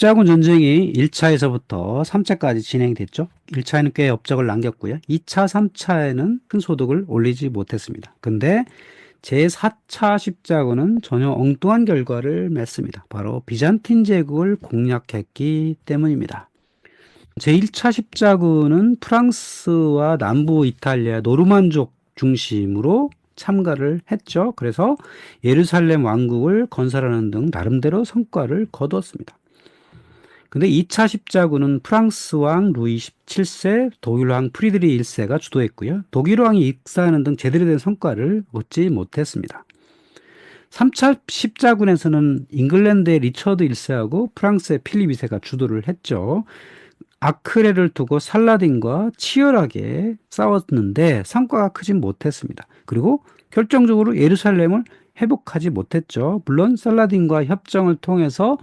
십자군 전쟁이 1차에서부터 3차까지 진행됐죠. 1차에는 꽤 업적을 남겼고요. 2차, 3차에는 큰 소득을 올리지 못했습니다. 근데 제4차 십자군은 전혀 엉뚱한 결과를 맺습니다. 바로 비잔틴 제국을 공략했기 때문입니다. 제1차 십자군은 프랑스와 남부 이탈리아 노르만족 중심으로 참가를 했죠. 그래서 예루살렘 왕국을 건설하는 등 나름대로 성과를 거두었습니다. 근데 2차 십자군은 프랑스 왕 루이 17세, 독일 왕 프리드리 1세가 주도했고요. 독일 왕이 익사하는 등 제대로 된 성과를 얻지 못했습니다. 3차 십자군에서는 잉글랜드의 리처드 1세하고 프랑스의 필립 2세가 주도를 했죠. 아크레를 두고 살라딘과 치열하게 싸웠는데 성과가 크진 못했습니다. 그리고 결정적으로 예루살렘을 회복하지 못했죠. 물론 살라딘과 협정을 통해서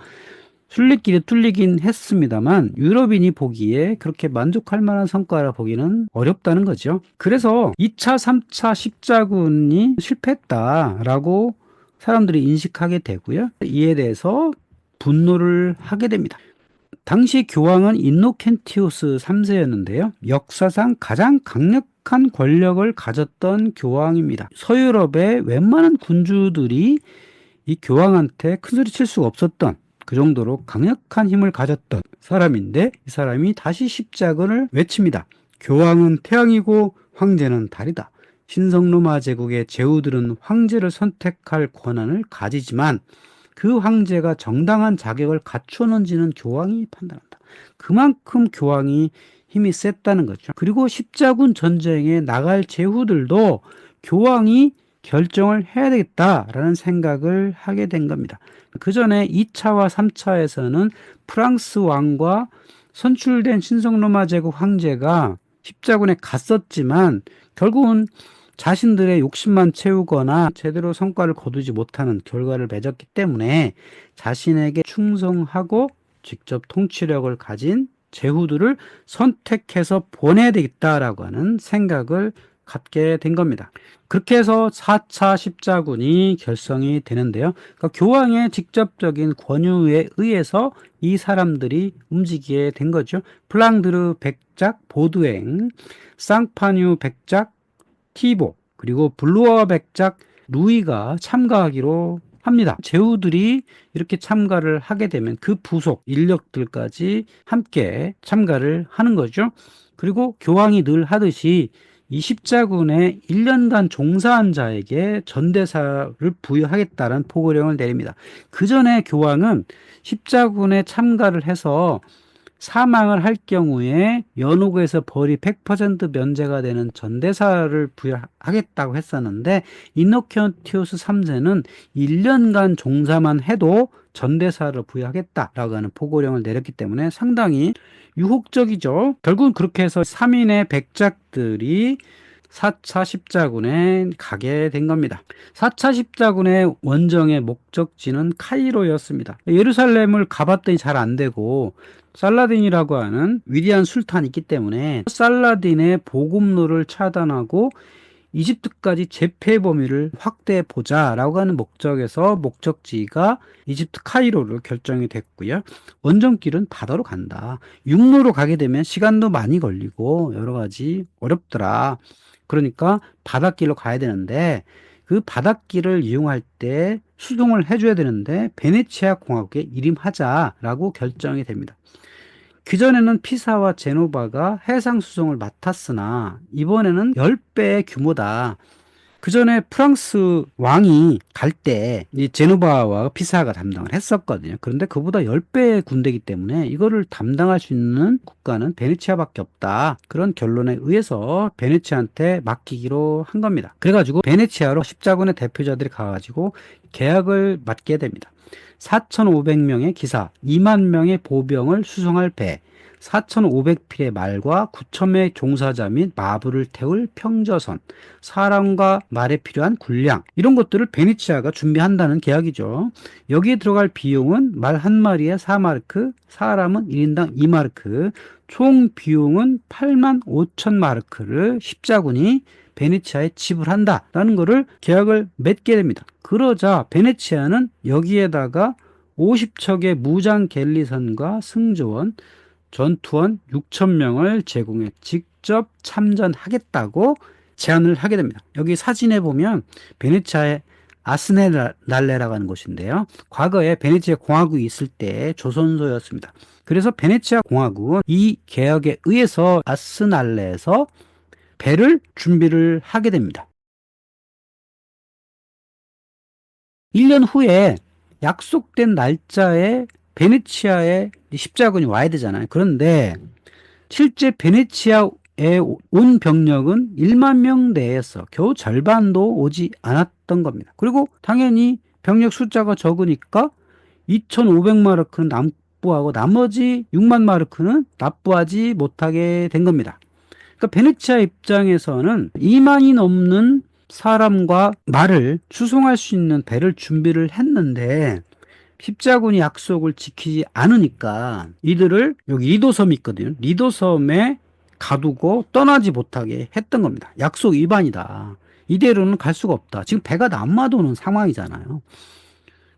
순례길에 뚫리긴 했습니다만 유럽인이 보기에 그렇게 만족할 만한 성과라 보기는 어렵다는 거죠. 그래서 2차, 3차 십자군이 실패했다라고 사람들이 인식하게 되고요. 이에 대해서 분노를 하게 됩니다. 당시 교황은 인노켄티우스 3세였는데요. 역사상 가장 강력한 권력을 가졌던 교황입니다. 서유럽의 웬만한 군주들이 이 교황한테 큰소리 칠 수가 없었던 그 정도로 강력한 힘을 가졌던 사람인데 이 사람이 다시 십자군을 외칩니다. 교황은 태양이고 황제는 달이다. 신성로마 제국의 제후들은 황제를 선택할 권한을 가지지만 그 황제가 정당한 자격을 갖추었는지는 교황이 판단한다. 그만큼 교황이 힘이 셌다는 거죠. 그리고 십자군 전쟁에 나갈 제후들도 교황이 결정을 해야 되겠다라는 생각을 하게 된 겁니다. 그 전에 2차와 3차에서는 프랑스 왕과 선출된 신성로마 제국 황제가 십자군에 갔었지만 결국은 자신들의 욕심만 채우거나 제대로 성과를 거두지 못하는 결과를 맺었기 때문에 자신에게 충성하고 직접 통치력을 가진 제후들을 선택해서 보내야 되겠다라고 하는 생각을 갖게 된 겁니다. 그렇게 해서 4차 십자군이 결성이 되는데요. 그러니까 교황의 직접적인 권유에 의해서 이 사람들이 움직이게 된 거죠. 플랑드르 백작 보드엥, 쌍파뉴 백작 티보, 그리고 블루아 백작 루이가 참가하기로 합니다. 제후들이 이렇게 참가를 하게 되면 그 부속 인력들까지 함께 참가를 하는 거죠. 그리고 교황이 늘 하듯이 이 십자군에 1년간 종사한 자에게 전대사를 부여하겠다는 포고령을 내립니다. 그 전에 교황은 십자군에 참가를 해서 사망을 할 경우에 연옥에서 벌이 100% 면제가 되는 전대사를 부여하겠다고 했었는데 인노켄티우스 3세는 1년간 종사만 해도 전대사를 부여하겠다라고 하는 포고령을 내렸기 때문에 상당히 유혹적이죠. 결국은 그렇게 해서 3인의 백작들이 4차 십자군에 가게 된 겁니다. 4차 십자군의 원정의 목적지는 카이로였습니다. 예루살렘을 가봤더니 잘 안 되고 살라딘이라고 하는 위대한 술탄이 있기 때문에 살라딘의 보급로를 차단하고 이집트까지 제패 범위를 확대해 보자라고 하는 목적에서 목적지가 이집트 카이로로 결정이 됐고요. 원정길은 바다로 간다. 육로로 가게 되면 시간도 많이 걸리고 여러 가지 어렵더라. 그러니까 바닷길로 가야 되는데 그 바닷길을 이용할 때 수송을 해줘야 되는데 베네치아 공화국에 일임하자라고 결정이 됩니다. 그전에는 피사와 제노바가 해상 수송을 맡았으나 이번에는 10배의 규모다. 그전에 프랑스 왕이 갈 때 이 제노바와 피사가 담당을 했었거든요. 그런데 그보다 10배의 군대이기 때문에 이거를 담당할 수 있는 국가는 베네치아밖에 없다. 그런 결론에 의해서 베네치아한테 맡기기로 한 겁니다. 그래가지고 베네치아로 십자군의 대표자들이 가가지고 계약을 맺게 됩니다. 4,500명의 기사, 2만 명의 보병을 수송할 배, 4,500필의 말과 9,000명의 종사자 및 마부를 태울 평저선, 사람과 말에 필요한 군량, 이런 것들을 베네치아가 준비한다는 계약이죠. 여기에 들어갈 비용은 말 한 마리에 4마르크, 사람은 1인당 2마르크, 총 비용은 8만 5천 마르크를 십자군이 베네치아에 지불한다라는 것을 계약을 맺게 됩니다. 그러자 베네치아는 여기에다가 50척의 무장 갤리선과 승조원, 전투원 6,000명을 제공해 직접 참전하겠다고 제안을 하게 됩니다. 여기 사진에 보면 베네치아의 아스날레라고 하는 곳인데요. 과거에 베네치아 공화국이 있을 때 조선소였습니다. 그래서 베네치아 공화국은 이 계약에 의해서 아스날레에서 배를 준비를 하게 됩니다. 1년 후에 약속된 날짜에 베네치아에 십자군이 와야 되잖아요. 그런데 실제 베네치아에 온 병력은 1만 명 내에서 겨우 절반도 오지 않았던 겁니다. 그리고 당연히 병력 숫자가 적으니까 2,500마르크는 납부하고 나머지 6만 마르크는 납부하지 못하게 된 겁니다. 그러니까 베네치아 입장에서는 2만이 넘는 사람과 말을 수송할 수 있는 배를 준비를 했는데 십자군이 약속을 지키지 않으니까 이들을 여기 리도섬이 있거든요. 리도섬에 가두고 떠나지 못하게 했던 겁니다. 약속 위반이다. 이대로는 갈 수가 없다. 지금 배가 남아도는 상황이잖아요.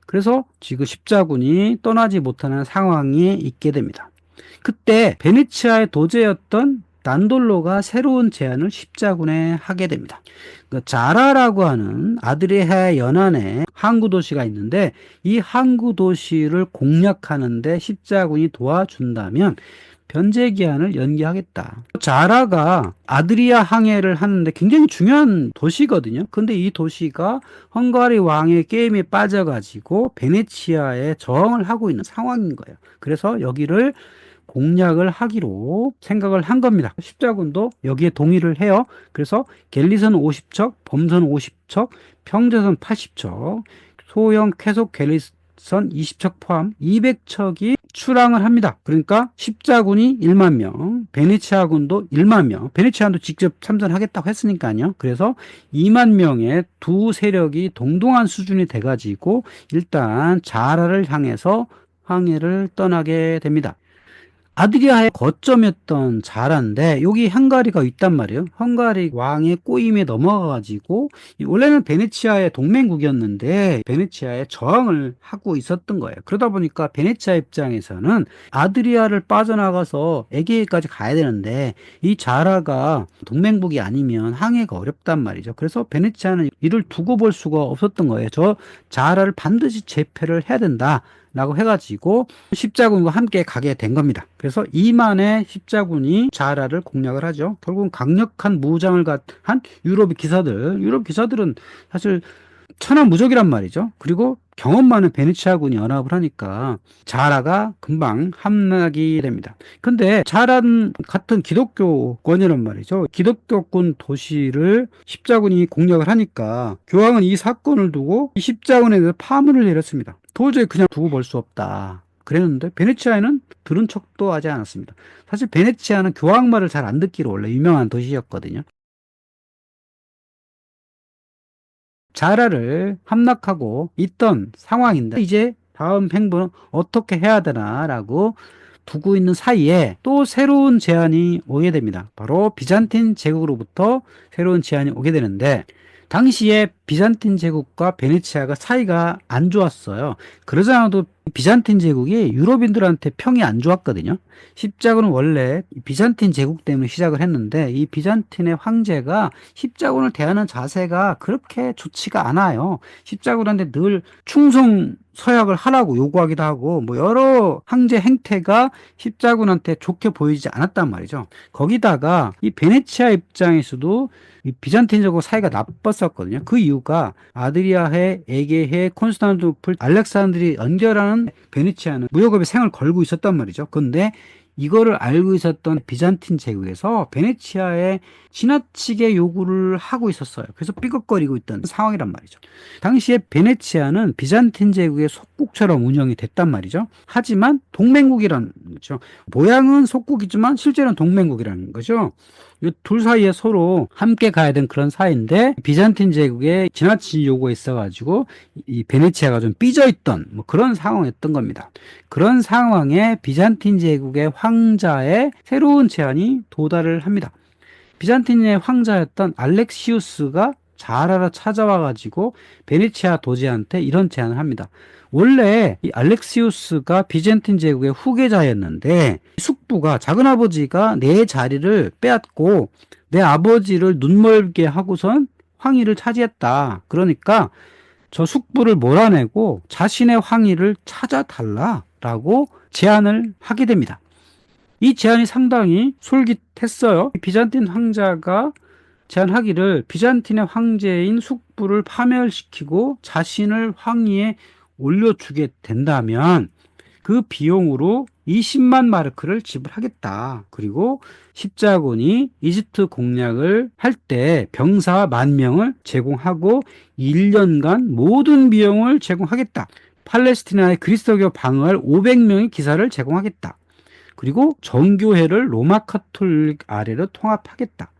그래서 지금 십자군이 떠나지 못하는 상황에 있게 됩니다. 그때 베네치아의 도제였던 난돌로가 새로운 제안을 십자군에 하게 됩니다. 그 자라라고 하는 아드리아 연안에 항구 도시가 있는데 이 항구 도시를 공략하는데 십자군이 도와준다면 변제 기한을 연기하겠다. 자라가 아드리아 항해를 하는데 굉장히 중요한 도시거든요. 근데 이 도시가 헝가리 왕의 게임에 빠져가지고 베네치아에 저항을 하고 있는 상황인 거예요. 그래서 여기를 공략을 하기로 생각을 한 겁니다. 십자군도 여기에 동의를 해요. 그래서 갤리선 50척, 범선 50척, 평제선 80척, 소형 쾌속 갤리선 20척 포함 200척이 출항을 합니다. 그러니까 십자군이 1만 명, 베네치아군도 1만 명, 베네치아도 직접 참전하겠다고 했으니까요. 그래서 2만 명의 두 세력이 동등한 수준이 돼가지고 일단 자라를 향해서 항해를 떠나게 됩니다. 아드리아의 거점이었던 자라인데 여기 헝가리가 있단 말이에요. 헝가리 왕의 꼬임에 넘어가가지고 원래는 베네치아의 동맹국이었는데 베네치아에 저항을 하고 있었던 거예요. 그러다 보니까 베네치아 입장에서는 아드리아를 빠져나가서 에게해까지 가야 되는데 이 자라가 동맹국이 아니면 항해가 어렵단 말이죠. 그래서 베네치아는 이를 두고 볼 수가 없었던 거예요. 저 자라를 반드시 제패를 해야 된다. 라고 해가지고 십자군과 함께 가게 된 겁니다. 그래서 2만의 십자군이 자라를 공략을 하죠. 결국은 강력한 무장을 한 유럽 기사들은 사실 천하무적이란 말이죠. 그리고 경험 많은 베네치아군이 연합을 하니까 자라가 금방 함락이 됩니다. 근데 자란 같은 기독교권이란 말이죠. 기독교권 도시를 십자군이 공략을 하니까 교황은 이 사건을 두고 이 십자군에 대해서 파문을 내렸습니다. 도저히 그냥 두고 볼 수 없다. 그랬는데 베네치아에는 들은 척도 하지 않았습니다. 사실 베네치아는 교황 말을 잘 안 듣기로 원래 유명한 도시였거든요. 자라를 함락하고 있던 상황인데 이제 다음 행보는 어떻게 해야 되나라고 두고 있는 사이에 또 새로운 제안이 오게 됩니다. 바로 비잔틴 제국으로부터 새로운 제안이 오게 되는데 당시에 비잔틴 제국과 베네치아가 사이가 안 좋았어요. 그러지 않아도 비잔틴 제국이 유럽인들한테 평이 안 좋았거든요. 십자군은 원래 비잔틴 제국 때문에 시작을 했는데 이 비잔틴의 황제가 십자군을 대하는 자세가 그렇게 좋지가 않아요. 십자군한테 늘 충성 서약을 하라고 요구하기도 하고 뭐 여러 황제 행태가 십자군한테 좋게 보이지 않았단 말이죠. 거기다가 이 베네치아 입장에서도 이 비잔틴 제국 사이가 나빴었거든요. 그 이유가 아드리아해, 에게해, 콘스탄티노플, 알렉산드리 연결하는 베네치아는 무역업에 생을 걸고 있었단 말이죠. 그런데 이거를 알고 있었던 비잔틴 제국에서 베네치아에 지나치게 요구를 하고 있었어요. 그래서 삐걱거리고 있던 상황이란 말이죠. 당시에 베네치아는 비잔틴 제국의 속국처럼 운영이 됐단 말이죠. 하지만 동맹국이라는 거죠. 모양은 속국이지만 실제는 동맹국이라는 거죠. 이 둘 사이에 서로 함께 가야 되는 그런 사이인데 비잔틴 제국의 지나친 요구가 있어가지고 이 베네치아가 좀 삐져있던 뭐 그런 상황이었던 겁니다. 그런 상황에 비잔틴 제국의 황자의 새로운 제안이 도달을 합니다. 비잔틴의 황자였던 알렉시우스가 잘 알아 찾아와 가지고 베네치아 도지한테 이런 제안을 합니다. 원래 이 알렉시우스가 비잔틴 제국의 후계자였는데 숙부가 작은아버지가 내 자리를 빼앗고 내 아버지를 눈멀게 하고선 황위를 차지했다. 그러니까 저 숙부를 몰아내고 자신의 황위를 찾아달라라고 제안을 하게 됩니다. 이 제안이 상당히 솔깃했어요. 비잔틴 황자가 제안하기를 비잔틴의 황제인 숙부를 파멸시키고 자신을 황위에 올려주게 된다면 그 비용으로 20만 마르크를 지불하겠다. 그리고 십자군이 이집트 공략을 할 때 병사 10,000명을 제공하고 1년간 모든 비용을 제공하겠다. 팔레스티나의 그리스도교 방어할 500명의 기사를 제공하겠다. 그리고 정교회를 로마 카톨릭 아래로 통합하겠다.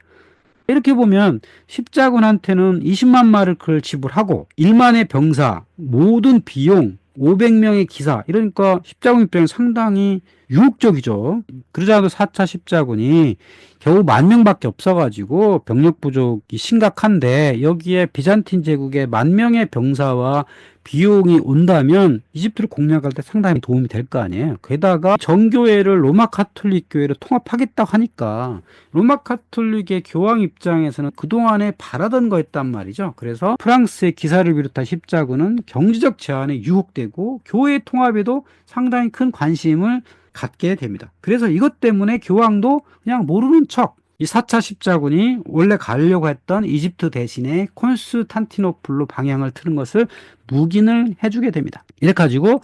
이렇게 보면 십자군한테는 20만 마르크를 지불하고 1만의 병사, 모든 비용, 500명의 기사, 이러니까 십자군 입장은 상당히 유혹적이죠. 그러자도 4차 십자군이 겨우 10,000명밖에 없어가지고 병력 부족이 심각한데 여기에 비잔틴 제국의 10,000명의 병사와 비용이 온다면 이집트를 공략할 때 상당히 도움이 될 거 아니에요. 게다가 정교회를 로마 카톨릭 교회로 통합하겠다고 하니까 로마 카톨릭의 교황 입장에서는 그동안에 바라던 거였단 말이죠. 그래서 프랑스의 기사를 비롯한 십자군은 경제적 제한에 유혹되고 교회 통합에도 상당히 큰 관심을 갖게 됩니다. 그래서 이것 때문에 교황도 그냥 모르는 척 이 4차 십자군이 원래 가려고 했던 이집트 대신에 콘스탄티노플로 방향을 틀은 것을 묵인을 해주게 됩니다. 이렇게 가지고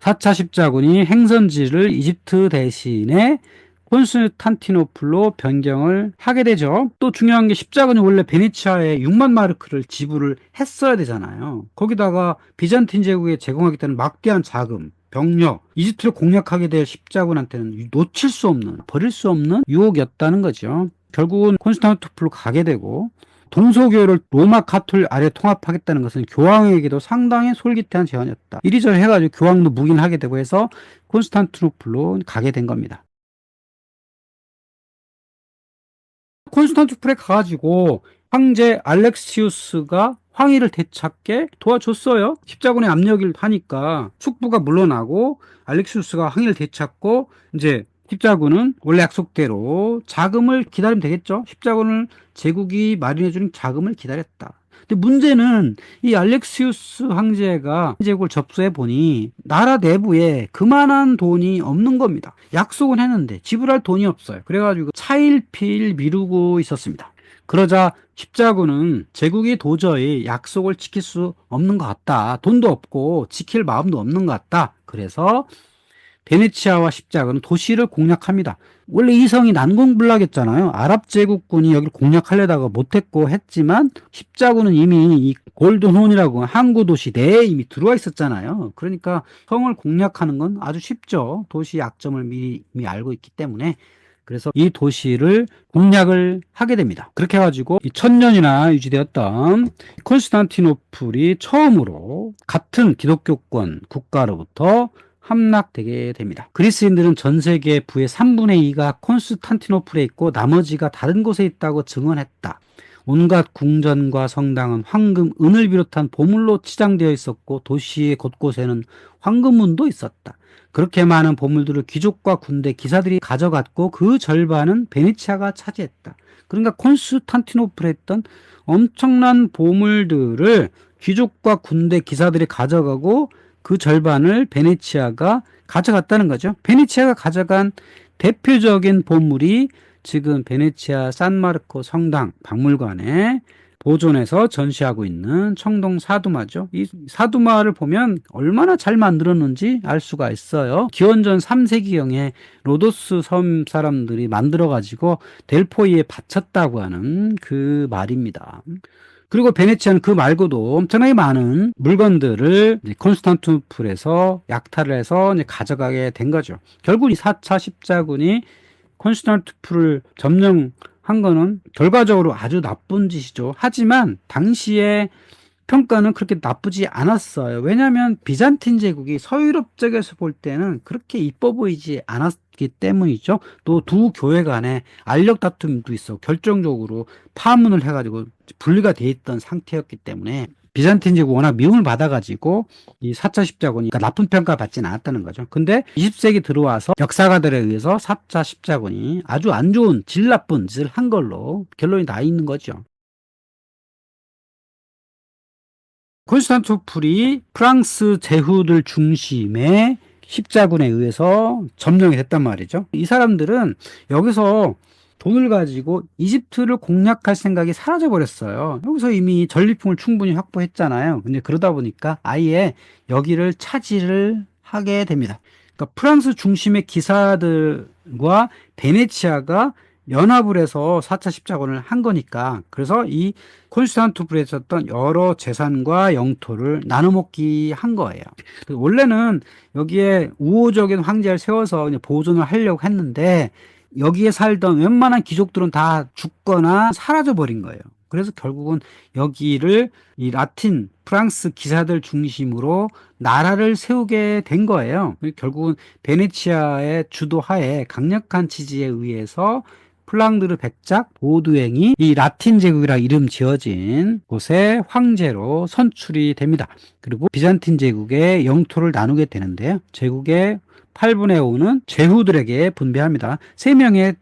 4차 십자군이 행선지를 이집트 대신에 콘스탄티노플로 변경을 하게 되죠. 또 중요한 게 십자군이 원래 베네치아에 6만 마르크를 지불을 했어야 되잖아요. 거기다가 비잔틴 제국에 제공하겠다는 막대한 자금, 병력, 이집트를 공략하게 될 십자군한테는 놓칠 수 없는, 버릴 수 없는 유혹이었다는 거죠. 결국은 콘스탄티노플로 가게 되고 동서교회를 로마 카톨릭 아래 통합하겠다는 것은 교황에게도 상당히 솔깃한 제안이었다. 이리저리 해가지고 교황도 묵인하게 되고 해서 콘스탄티노플로 가게 된 겁니다. 콘스탄티노플에 가가지고 황제 알렉시우스가 황위를 되찾게 도와줬어요. 십자군의 압력을 하니까 숙부가 물러나고 알렉시우스가 황위를 되찾고 이제 십자군은 원래 약속대로 자금을 기다리면 되겠죠. 십자군을 제국이 마련해주는 자금을 기다렸다. 근데 문제는 이 알렉시우스 황제가 제국을 접수해 보니 나라 내부에 그만한 돈이 없는 겁니다. 약속은 했는데 지불할 돈이 없어요. 그래가지고 차일피일 미루고 있었습니다. 그러자 십자군은 제국이 도저히 약속을 지킬 수 없는 것 같다. 돈도 없고 지킬 마음도 없는 것 같다. 그래서 베네치아와 십자군은 도시를 공략합니다. 원래 이 성이 난공불락했잖아요. 아랍 제국군이 여기를 공략하려다가 못했고 했지만 십자군은 이미 이 골든혼이라고 항구 도시 내에 이미 들어와 있었잖아요. 그러니까 성을 공략하는 건 아주 쉽죠. 도시 약점을 미리 이미 알고 있기 때문에. 그래서 이 도시를 공략을 하게 됩니다. 그렇게 해가지고 1000년이나 유지되었던 콘스탄티노플이 처음으로 같은 기독교권 국가로부터 함락되게 됩니다. 그리스인들은 전 세계 부의 3분의 2가 콘스탄티노플에 있고 나머지가 다른 곳에 있다고 증언했다. 온갖 궁전과 성당은 황금, 은을 비롯한 보물로 치장되어 있었고 도시의 곳곳에는 황금문도 있었다. 그렇게 많은 보물들을 귀족과 군대 기사들이 가져갔고 그 절반은 베네치아가 차지했다. 그러니까 콘스탄티노플에 있던 엄청난 보물들을 귀족과 군대 기사들이 가져가고 그 절반을 베네치아가 가져갔다는 거죠. 베네치아가 가져간 대표적인 보물이 지금 베네치아 산마르코 성당 박물관에 보존해서 전시하고 있는 청동 사두마죠. 이 사두마를 보면 얼마나 잘 만들었는지 알 수가 있어요. 기원전 3세기경에 로도스 섬 사람들이 만들어가지고 델포이에 바쳤다고 하는 그 말입니다. 그리고 베네치아는 그 말고도 엄청나게 많은 물건들을 콘스탄티노플에서 약탈을 해서 가져가게 된 거죠. 결국 이 4차 십자군이 콘스탄티노플을 점령한 거는 결과적으로 아주 나쁜 짓이죠. 하지만 당시에 평가는 그렇게 나쁘지 않았어요. 왜냐하면 비잔틴 제국이 서유럽 쪽에서 볼 때는 그렇게 이뻐 보이지 않았기 때문이죠. 또 두 교회 간에 알력 다툼도 있어 결정적으로 파문을 해가지고 분리가 돼 있던 상태였기 때문에 비잔틴 제국 워낙 미움을 받아가지고 이 4차 십자군이 그러니까 나쁜 평가 받지는 않았다는 거죠. 근데 20세기 들어와서 역사가들에 의해서 4차 십자군이 아주 안 좋은 질 나쁜 짓을 한 걸로 결론이 나 있는 거죠. 콘스탄토플이 프랑스 제후들 중심의 십자군에 의해서 점령이 됐단 말이죠. 이 사람들은 여기서 돈을 가지고 이집트를 공략할 생각이 사라져 버렸어요. 여기서 이미 전리품을 충분히 확보했잖아요. 근데 그러다 보니까 아예 여기를 차지를 하게 됩니다. 그러니까 프랑스 중심의 기사들과 베네치아가 연합을 해서 4차 십자군을 한 거니까 그래서 이 콘스탄티노플에 있었던 여러 재산과 영토를 나눠먹기 한 거예요. 원래는 여기에 우호적인 황제를 세워서 보존을 하려고 했는데 여기에 살던 웬만한 귀족들은 다 죽거나 사라져 버린 거예요. 그래서 결국은 여기를 이 라틴 프랑스 기사들 중심으로 나라를 세우게 된 거예요. 결국은 베네치아의 주도하에 강력한 지지에 의해서 플랑드르 백작 보두행이 이 라틴 제국이라 이름 지어진 곳의 황제로 선출이 됩니다. 그리고 비잔틴 제국의 영토를 나누게 되는데요. 제국의 8분의 5는 제후들에게 분배합니다. 3명의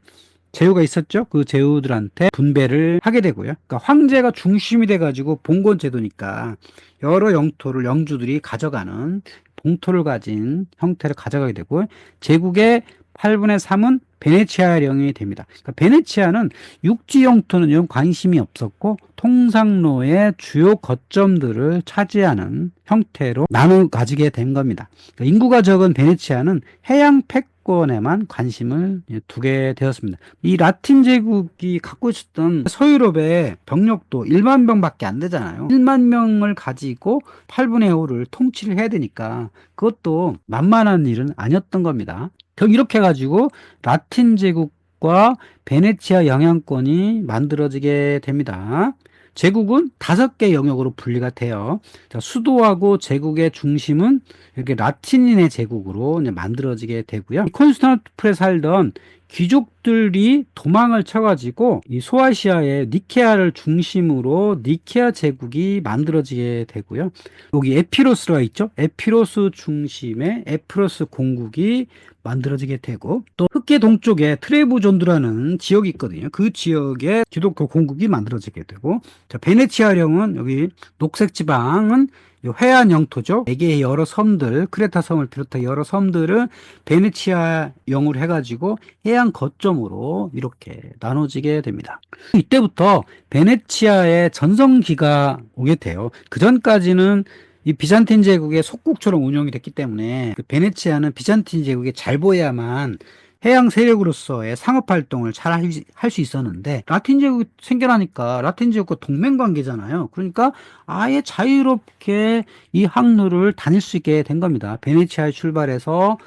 제후가 있었죠. 그 제후들한테 분배를 하게 되고요. 그러니까 황제가 중심이 돼가지고 봉건 제도니까 여러 영토를 영주들이 가져가는 봉토를 가진 형태를 가져가게 되고 제국의 8분의 3은 베네치아령이 됩니다. 그러니까 베네치아는 육지 영토는 좀 관심이 없었고 통상로의 주요 거점들을 차지하는 형태로 나눠 가지게 된 겁니다. 그러니까 인구가 적은 베네치아는 해양 패권에만 관심을 두게 되었습니다. 이 라틴 제국이 갖고 있었던 서유럽의 병력도 1만 명밖에 안 되잖아요. 1만 명을 가지고 8분의 5를 통치를 해야 되니까 그것도 만만한 일은 아니었던 겁니다. 이렇게 해가지고 라틴 제국과 베네치아 영향권이 만들어지게 됩니다. 제국은 5개 영역으로 분리가 돼요. 수도하고 제국의 중심은 이렇게 라틴인의 제국으로 만들어지게 되고요. 콘스탄티노플에 살던 귀족들이 도망을 쳐가지고 이 소아시아의 니케아를 중심으로 니케아 제국이 만들어지게 되고요. 여기 에피로스가 있죠. 에피로스 중심의 에피로스 공국이 만들어지게 되고 또 흑해 동쪽에 트레부존드라는 지역이 있거든요. 그 지역에 기독교 공국이 만들어지게 되고 베네치아령은 여기 녹색 지방은 해안 영토죠. 4개의 여러 섬들, 크레타 섬을 비롯한 여러 섬들을 베네치아 영으로 해가지고 해안 거점으로 이렇게 나눠지게 됩니다. 이때부터 베네치아의 전성기가 오게 돼요. 그 전까지는 이 비잔틴 제국의 속국처럼 운영이 됐기 때문에 베네치아는 비잔틴 제국에 잘 보여야만 해양 세력으로서의 상업 활동을 잘 할 수 있었는데 라틴 제국이 생겨나니까 라틴 제국과 동맹 관계잖아요. 그러니까 아예 자유롭게 이 항로를 다닐 수 있게 된 겁니다. 베네치아에 출발해서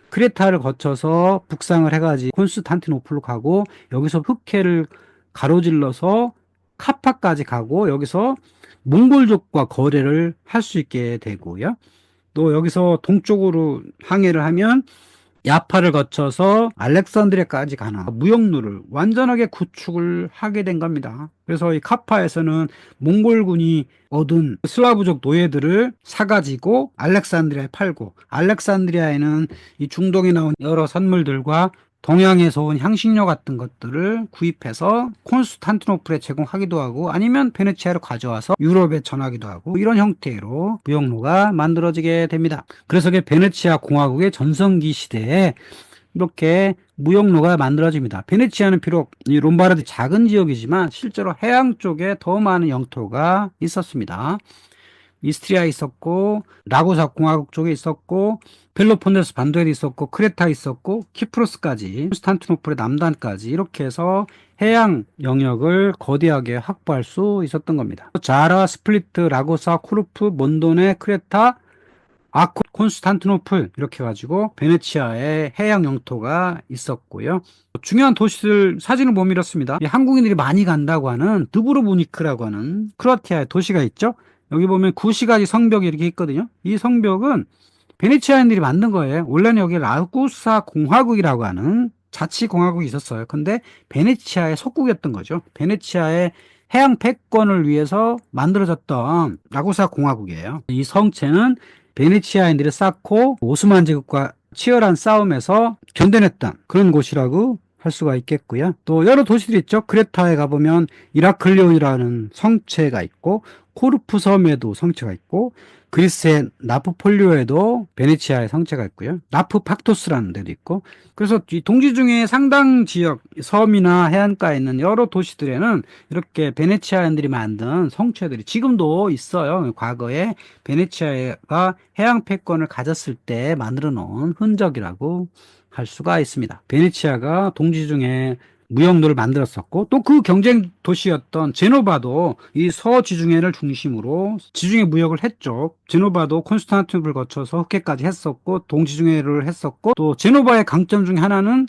크레타를 거쳐서 북상을 해가지고 콘스탄티노플로 가고 여기서 흑해를 가로질러서 카파까지 가고 여기서 몽골족과 거래를 할 수 있게 되고요. 또 여기서 동쪽으로 항해를 하면 야파를 거쳐서 알렉산드리아까지 가는 무역로를 완전하게 구축을 하게 된 겁니다. 그래서 이 카파에서는 몽골군이 얻은 슬라브족 노예들을 사가지고 알렉산드리아에 팔고 알렉산드리아에는 이 중동에 나온 여러 선물들과 동양에서 온 향신료 같은 것들을 구입해서 콘스탄티노플에 제공하기도 하고 아니면 베네치아로 가져와서 유럽에 전하기도 하고 이런 형태로 무역로가 만들어지게 됩니다. 그래서 베네치아 공화국의 전성기 시대에 이렇게 무역로가 만들어집니다. 베네치아는 비록 이 롬바르디 작은 지역이지만 실제로 해양 쪽에 더 많은 영토가 있었습니다. 이스트리아 있었고 라고사 공화국 쪽에 있었고 펠로폰네소 반도에 있었고 크레타 있었고 키프로스까지 콘스탄티노플의 남단까지 이렇게 해서 해양 영역을 거대하게 확보할 수 있었던 겁니다. 자라, 스플리트, 라고사, 코르프, 몬도네, 크레타, 아코, 콘스탄티노플 이렇게 해가지고 베네치아의 해양 영토가 있었고요. 중요한 도시들 사진을 보면 이렇습니다. 한국인들이 많이 간다고 하는 드브로브니크라고 하는 크로아티아의 도시가 있죠. 여기 보면 구시가지 성벽이 이렇게 있거든요. 이 성벽은 베네치아인들이 만든 거예요. 원래는 여기 라구사 공화국이라고 하는 자치공화국이 있었어요. 근데 베네치아의 속국이었던 거죠. 베네치아의 해양 패권을 위해서 만들어졌던 라구사 공화국이에요. 이 성체는 베네치아인들이 쌓고 오스만 제국과 치열한 싸움에서 견뎌냈던 그런 곳이라고 할 수가 있겠고요. 또 여러 도시들이 있죠. 크레타에 가보면 이라클리온이라는 성체가 있고, 코르프 섬에도 성체가 있고, 그리스의 나프폴리오에도 베네치아의 성체가 있고요. 나프팍토스라는 데도 있고. 그래서 이 동지 중에 상당 지역, 섬이나 해안가에 있는 여러 도시들에는 이렇게 베네치아인들이 만든 성체들이 지금도 있어요. 과거에 베네치아가 해양 패권을 가졌을 때 만들어 놓은 흔적이라고 할 수가 있습니다. 베네치아가 동지 중에 무역로를 만들었었고, 또 그 경쟁 도시였던 제노바도 이 서지중해를 중심으로 지중해 무역을 했죠. 제노바도 콘스탄티노플을 거쳐서 흑해까지 했었고, 동지중해를 했었고, 또 제노바의 강점 중에 하나는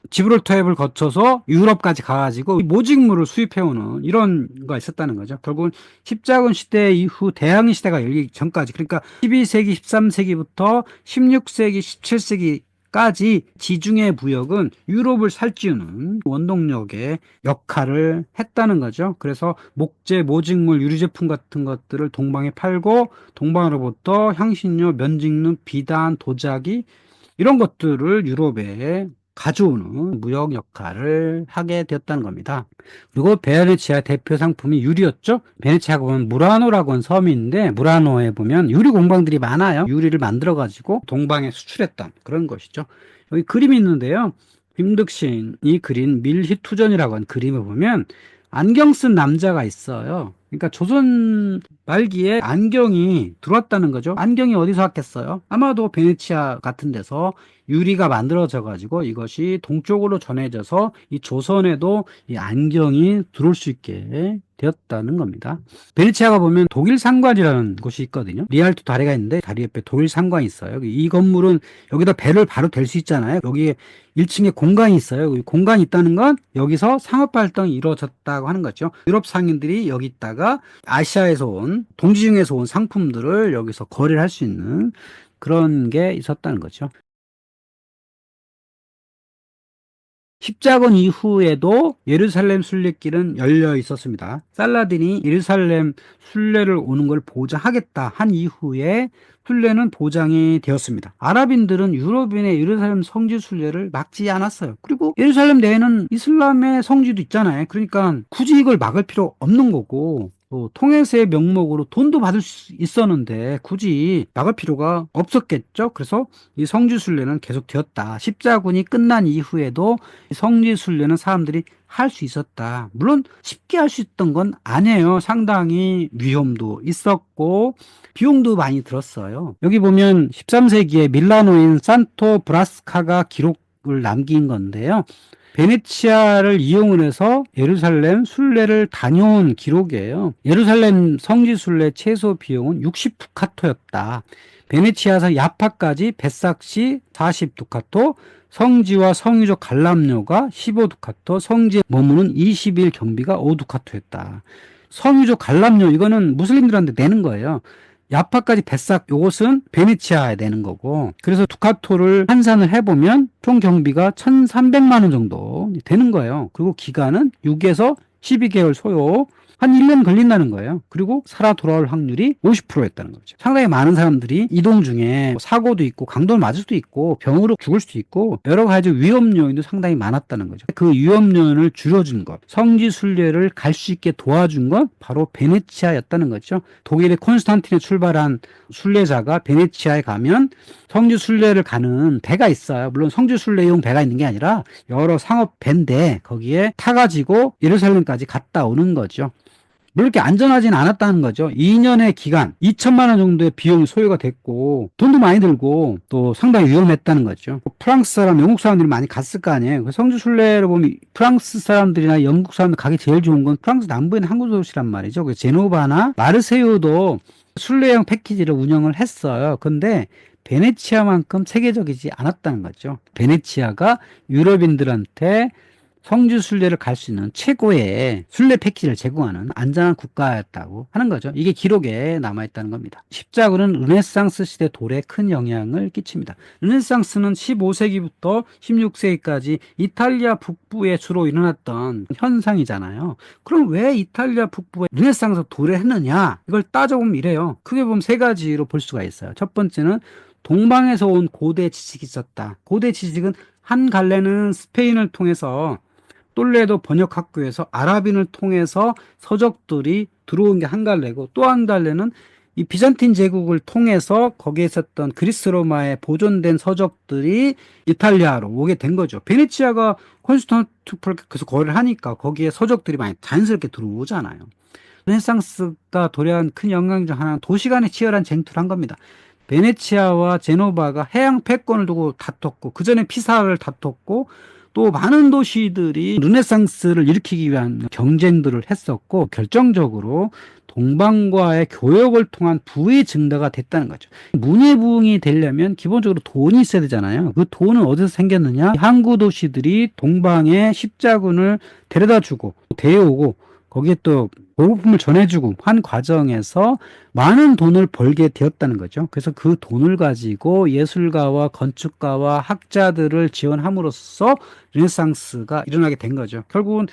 지브롤터협을 거쳐서 유럽까지 가가지고 모직물을 수입해오는 이런 거가 있었다는 거죠. 결국은 십자군 시대 이후 대항해 시대가 열리기 전까지, 그러니까 12세기, 13세기부터 16세기, 17세기까지 지중해 무역은 유럽을 살찌우는 원동력의 역할을 했다는 거죠. 그래서 목재, 모직물, 유리제품 같은 것들을 동방에 팔고, 동방으로부터 향신료, 면직류, 비단, 도자기 이런 것들을 유럽에 가져오는 무역 역할을 하게 되었다는 겁니다. 그리고 베네치아 대표 상품이 유리였죠. 베네치아가 보면 무라노라고 하는 섬이 있는데, 무라노에 보면 유리 공방들이 많아요. 유리를 만들어 가지고 동방에 수출했던 그런 것이죠. 여기 그림이 있는데요. 김득신이 그린 밀희투전이라고 하는 그림을 보면 안경 쓴 남자가 있어요. 그러니까 조선 말기에 안경이 들어왔다는 거죠. 안경이 어디서 왔겠어요? 아마도 베네치아 같은 데서 유리가 만들어져 가지고 이것이 동쪽으로 전해져서 이 조선에도 이 안경이 들어올 수 있게 되었다는 겁니다. 베네치아가 보면 독일 상관이라는 곳이 있거든요. 리알토 다리가 있는데 다리 옆에 독일 상관이 있어요. 이 건물은 여기다 배를 바로 댈 수 있잖아요. 여기에 1층에 공간이 있어요. 공간이 있다는 건 여기서 상업활동이 이루어졌다고 하는 거죠. 유럽 상인들이 여기 있다가 아시아에서 온, 동지중에서 온 상품들을 여기서 거래를 할 수 있는 그런 게 있었다는 거죠. 십자군 이후에도 예루살렘 순례길은 열려 있었습니다. 살라딘이 예루살렘 순례를 오는 걸 보장하겠다 한 이후에 순례는 보장이 되었습니다. 아랍인들은 유럽인의 예루살렘 성지 순례를 막지 않았어요. 그리고 예루살렘 내에는 이슬람의 성지도 있잖아요. 그러니까 굳이 이걸 막을 필요 없는 거고, 또 통해서의 명목으로 돈도 받을 수 있었는데 굳이 막을 필요가 없었겠죠. 그래서 이 성지 순례는 계속되었다. 십자군이 끝난 이후에도 성지 순례는 사람들이 할 수 있었다. 물론 쉽게 할 수 있던 건 아니에요. 상당히 위험도 있었고 비용도 많이 들었어요. 여기 보면 13세기에 밀라노인 산토 브라스카가 기록을 남긴 건데요. 베네치아를 이용을 해서 예루살렘 순례를 다녀온 기록이에요. 예루살렘 성지 순례 최소 비용은 60두카토였다. 베네치아에서 야파까지 뱃삭시 40두카토, 성지와 성유적 관람료가 15두카토, 성지에 머무는 20일 경비가 5두카토였다. 성유적 관람료, 이거는 무슬림들한테 내는 거예요. 야파까지 뱃삭, 요것은 베네치아에 내는 거고, 그래서 두카토를 환산을 해보면 총 경비가 1,300만 원 정도 되는 거예요. 그리고 기간은 6에서 12개월 소요, 한 1년 걸린다는 거예요. 그리고 살아 돌아올 확률이 50%였다는 거죠. 상당히 많은 사람들이 이동 중에 사고도 있고 강도를 맞을 수도 있고 병으로 죽을 수도 있고 여러 가지 위험 요인도 상당히 많았다는 거죠. 그 위험 요인을 줄여준 것, 성지 순례를 갈 수 있게 도와준 건 바로 베네치아였다는 거죠. 독일의 콘스탄틴에 출발한 순례자가 베네치아에 가면 성지 순례를 가는 배가 있어요. 물론 성지 순례용 배가 있는 게 아니라 여러 상업 배인데 거기에 타가지고 예루살렘까지 갔다 오는 거죠. 물론 이렇게 안전하지는 않았다는 거죠. 2년의 기간, 2천만 원 정도의 비용이 소요가 됐고 돈도 많이 들고 또 상당히 위험했다는 거죠. 프랑스 사람, 영국 사람들이 많이 갔을 거 아니에요. 성지 순례를 보면 프랑스 사람들이나 영국 사람들 가기 제일 좋은 건 프랑스 남부에 있는 항구 도시란 말이죠. 그 제노바나 마르세유도 순례형 패키지를 운영을 했어요. 근데 베네치아만큼 세계적이지 않았다는 거죠. 베네치아가 유럽인들한테 성지 순례를 갈 수 있는 최고의 순례 패키지를 제공하는 안전한 국가였다고 하는 거죠. 이게 기록에 남아있다는 겁니다. 십자군은 르네상스 시대 돌에 큰 영향을 끼칩니다. 르네상스는 15세기부터 16세기까지 이탈리아 북부에 주로 일어났던 현상이잖아요. 그럼 왜 이탈리아 북부에 르네상스 도래를 했느냐? 이걸 따져보면 이래요. 크게 보면 세 가지로 볼 수가 있어요. 첫 번째는 동방에서 온 고대 지식이 있었다. 고대 지식은 한 갈래는 스페인을 통해서 똘레도 번역학교에서 아랍인을 통해서 서적들이 들어온 게 한 갈래고, 또 한 갈래는 이 비잔틴 제국을 통해서 거기에 있었던 그리스 로마에 보존된 서적들이 이탈리아로 오게 된 거죠. 베네치아가 콘스탄티노플 계속 거래를 하니까 거기에 서적들이 많이 자연스럽게 들어오잖아요. 르네상스가 도래한 큰 영향 중 하나는 도시 간의 치열한 쟁투를 한 겁니다. 베네치아와 제노바가 해양 패권을 두고 다퉜고, 그 전에 피사를 다퉜고, 또 많은 도시들이 르네상스를 일으키기 위한 경쟁들을 했었고, 결정적으로 동방과의 교역을 통한 부의 증대가 됐다는 거죠. 문예부흥이 되려면 기본적으로 돈이 있어야 되잖아요. 그 돈은 어디서 생겼느냐? 항구 도시들이 동방에 십자군을 데려다 주고 데려오고, 거기에 또 보급품을 전해주고 한 과정에서 많은 돈을 벌게 되었다는 거죠. 그래서 그 돈을 가지고 예술가와 건축가와 학자들을 지원함으로써 르네상스가 일어나게 된 거죠. 결국은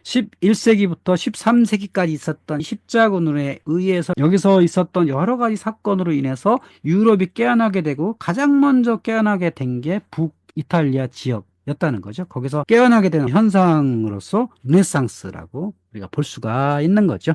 11세기부터 13세기까지 있었던 십자군에 의해서 여기서 있었던 여러 가지 사건으로 인해서 유럽이 깨어나게 되고, 가장 먼저 깨어나게 된 게 북이탈리아 지역이었다는 거죠. 거기서 깨어나게 되는 현상으로서 르네상스라고 우리가 볼 수가 있는 거죠.